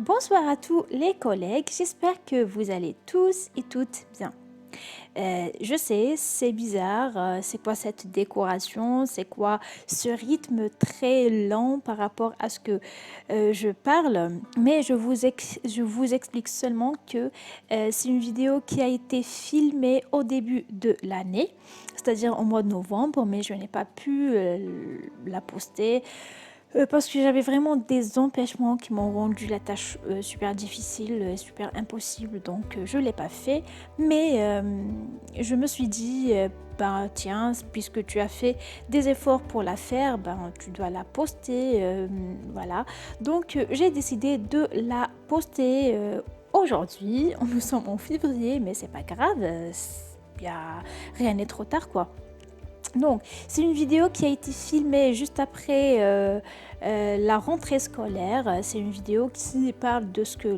Bonsoir à tous les collègues, j'espère que vous allez tous et toutes bien. Je sais, c'est bizarre, c'est quoi cette décoration, c'est quoi ce rythme très lent par rapport à ce que je parle, mais je vous explique seulement que c'est une vidéo qui a été filmée au début de l'année, c'est-à-dire au mois de novembre, mais je n'ai pas pu la poster parce que j'avais vraiment des empêchements qui m'ont rendu la tâche super difficile, super impossible, donc je ne l'ai pas fait. Mais je me suis dit, ben tiens, puisque tu as fait des efforts pour la faire, ben tu dois la poster, voilà. Donc j'ai décidé de la poster aujourd'hui. Nous sommes en février, mais c'est pas grave, rien n'est trop tard quoi. Donc, c'est une vidéo qui a été filmée juste après la rentrée scolaire. C'est une vidéo qui parle de ce que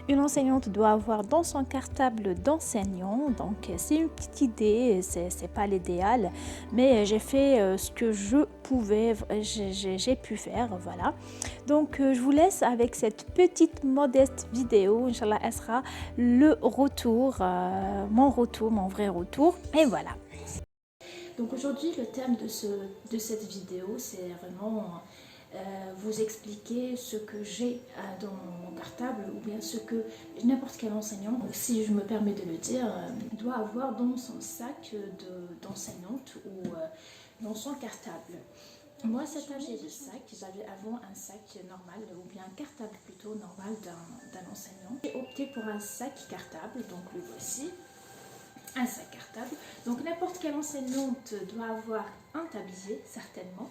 une enseignante doit avoir dans son cartable d'enseignant. Donc, c'est une petite idée, c'est pas l'idéal, mais j'ai fait ce que je pouvais, j'ai pu faire, voilà. Donc, je vous laisse avec cette petite modeste vidéo. Inch'Allah, elle sera le retour, mon vrai retour. Et voilà. Donc aujourd'hui, le thème de cette vidéo, c'est vraiment vous expliquer ce que j'ai dans mon cartable ou bien ce que n'importe quel enseignant, si je me permets de le dire, doit avoir dans son sac d'enseignante ou dans son cartable. Moi, cette année de sac, j'avais avant un sac normal ou bien un cartable plutôt normal d'un enseignant. J'ai opté pour un sac cartable, donc le voici. Un sac cartable. Donc n'importe quelle enseignante doit avoir un tablier, certainement,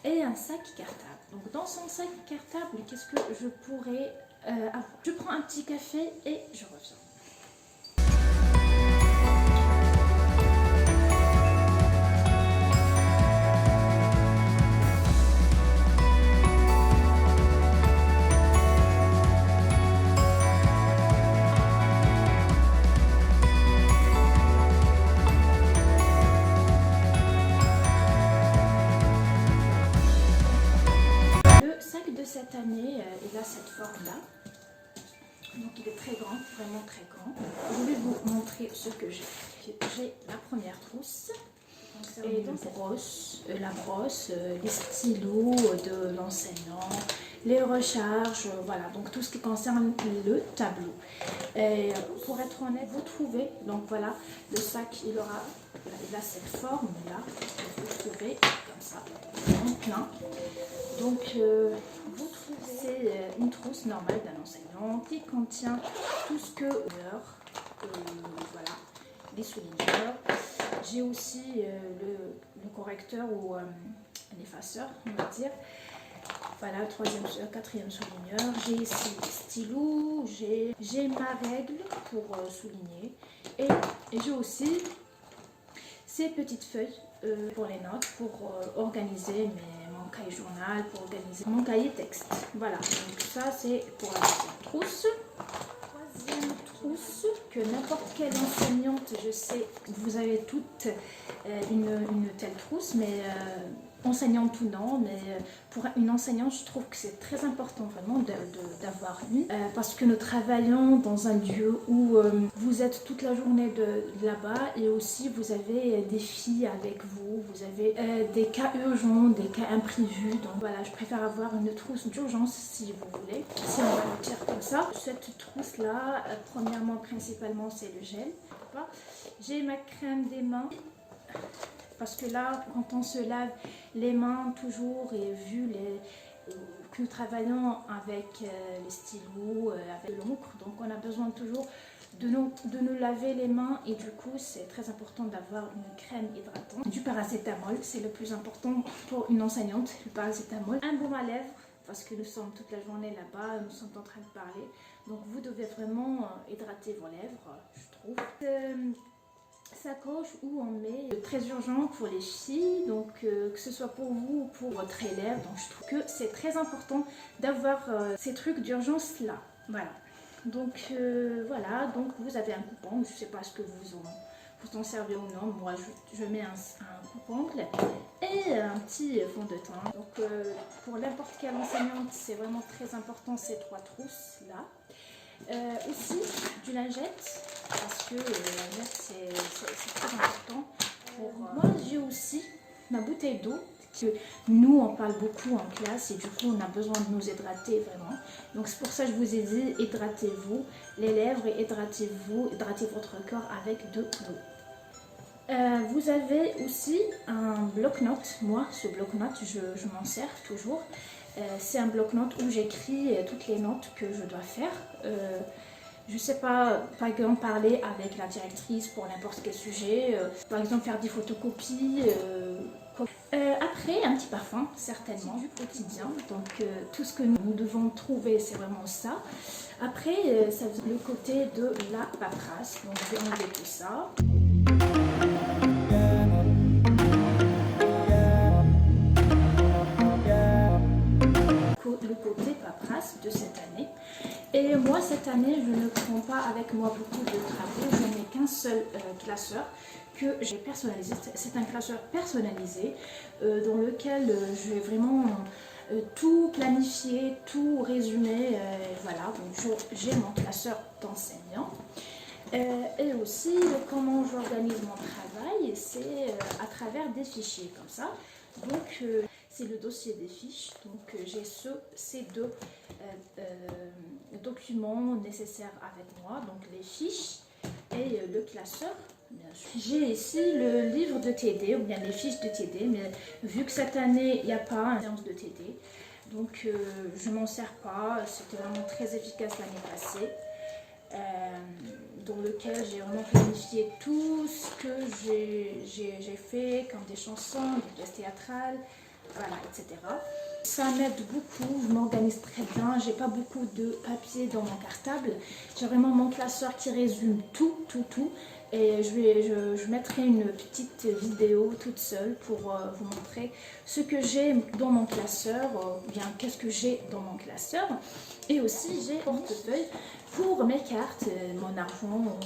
et un sac cartable. Donc dans son sac cartable, qu'est-ce que je pourrais avoir? Je prends un petit café et je reviens. Cette année, il a cette forme-là. Donc il est très grand, vraiment très grand. Je vais vous montrer ce que j'ai. J'ai la première trousse. Et donc la brosse, les stylos de l'enseignant, les recharges, voilà, donc tout ce qui concerne le tableau. Et pour être honnête, vous trouvez, donc voilà, le sac, il a cette forme-là, vous trouvez comme ça, en plein. Donc vous trouvez, c'est une trousse normale d'un enseignant qui contient tout ce que voilà, les souligneurs. J'ai aussi le correcteur ou un effaceur, on va dire. Voilà, quatrième souligneur. J'ai ici des stylos, j'ai ma règle pour souligner. Et j'ai aussi ces petites feuilles pour les notes, pour organiser mon cahier journal, pour organiser mon cahier texte. Voilà, donc ça c'est pour la deuxième trousse. Troisième trousse, que n'importe quelle enseignante, je sais, vous avez toutes une telle trousse, mais enseignante ou non, mais pour une enseignante, je trouve que c'est très important vraiment d'avoir une, parce que nous travaillons dans un lieu où vous êtes toute la journée là-bas et aussi vous avez des filles avec vous, vous avez des cas urgents, des cas imprévus, donc voilà, je préfère avoir une trousse d'urgence si vous voulez, si on va le dire comme ça. Cette trousse-là, premièrement, principalement, c'est le gel. J'ai ma crème des mains. Parce que là, quand on se lave les mains toujours et vu que nous travaillons avec les stylos, avec l'encre, donc on a besoin toujours de nous laver les mains et du coup c'est très important d'avoir une crème hydratante. Du paracétamol, c'est le plus important pour une enseignante, le paracétamol. Un baume à lèvres, parce que nous sommes toute la journée là-bas, nous sommes en train de parler, donc vous devez vraiment hydrater vos lèvres, je trouve. Sacoche où on met très urgent pour les filles, donc que ce soit pour vous ou pour votre élève, donc je trouve que c'est très important d'avoir ces trucs d'urgence là, voilà. Donc voilà, donc vous avez un coupon, je ne sais pas ce que vous en servez ou non. Moi, je mets un coupe-ongle et un petit fond de teint. Donc, pour n'importe quelle enseignante, c'est vraiment très important ces 3 trousses-là. Aussi, du lingette, parce que la lingette, c'est très important. Moi, j'ai aussi ma bouteille d'eau. Que nous, on parle beaucoup en classe et du coup, on a besoin de nous hydrater vraiment. Donc, c'est pour ça que je vous ai dit, hydratez-vous les lèvres et hydratez votre corps avec de l'eau. Vous avez aussi un bloc-notes. Moi, ce bloc-notes, je m'en sers toujours. C'est un bloc-notes où j'écris toutes les notes que je dois faire. Je ne sais pas, par exemple, parler avec la directrice pour n'importe quel sujet. Par exemple, faire des photocopies. Après, un petit parfum, certainement, du quotidien. Donc, tout ce que nous devons trouver, c'est vraiment ça. Après, ça vient le côté de la paperasse. Donc, je vais enlever tout ça. Le côté paperasse de cette année. Et moi, cette année, je ne prends pas avec moi beaucoup de travaux. Je n'ai qu'un seul classeur que j'ai personnalisé. C'est un classeur personnalisé dans lequel je vais vraiment tout planifier, tout résumer. Voilà, donc j'ai mon classeur d'enseignant. Et aussi, comment j'organise mon travail, c'est à travers des fichiers comme ça. Donc, c'est le dossier des fiches. Donc, j'ai ces 2 documents nécessaires avec moi. Donc, les fiches et le classeur, bien sûr. J'ai ici le livre de TD, ou bien les fiches de TD. Mais vu que cette année, il n'y a pas une séance de TD, donc je ne m'en sers pas. C'était vraiment très efficace l'année passée. Dans lequel j'ai vraiment planifié tout ce que j'ai fait, comme des chansons, des pièces théâtrales, voilà, etc. Ça m'aide beaucoup, je m'organise très bien, j'ai pas beaucoup de papier dans mon cartable. J'ai vraiment mon classeur qui résume tout. Et je mettrai une petite vidéo toute seule pour vous montrer ce que j'ai dans mon classeur, ou bien qu'est-ce que j'ai dans mon classeur. Et aussi j'ai un portefeuille pour mes cartes, mon argent dont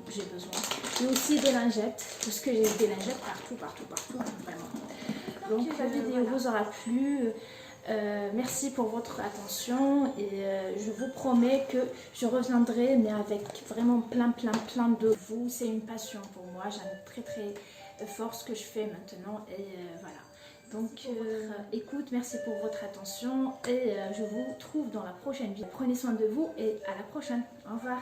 j'ai besoin. Et aussi des lingettes, parce que j'ai des lingettes partout, vraiment. Donc la vidéo vous aura plu. Merci pour votre attention et je vous promets que je reviendrai, mais avec vraiment plein de vous. C'est une passion pour moi, j'aime très fort ce que je fais maintenant et voilà. Donc écoute, merci pour votre attention et je vous retrouve dans la prochaine vidéo. Prenez soin de vous et à la prochaine. Au revoir.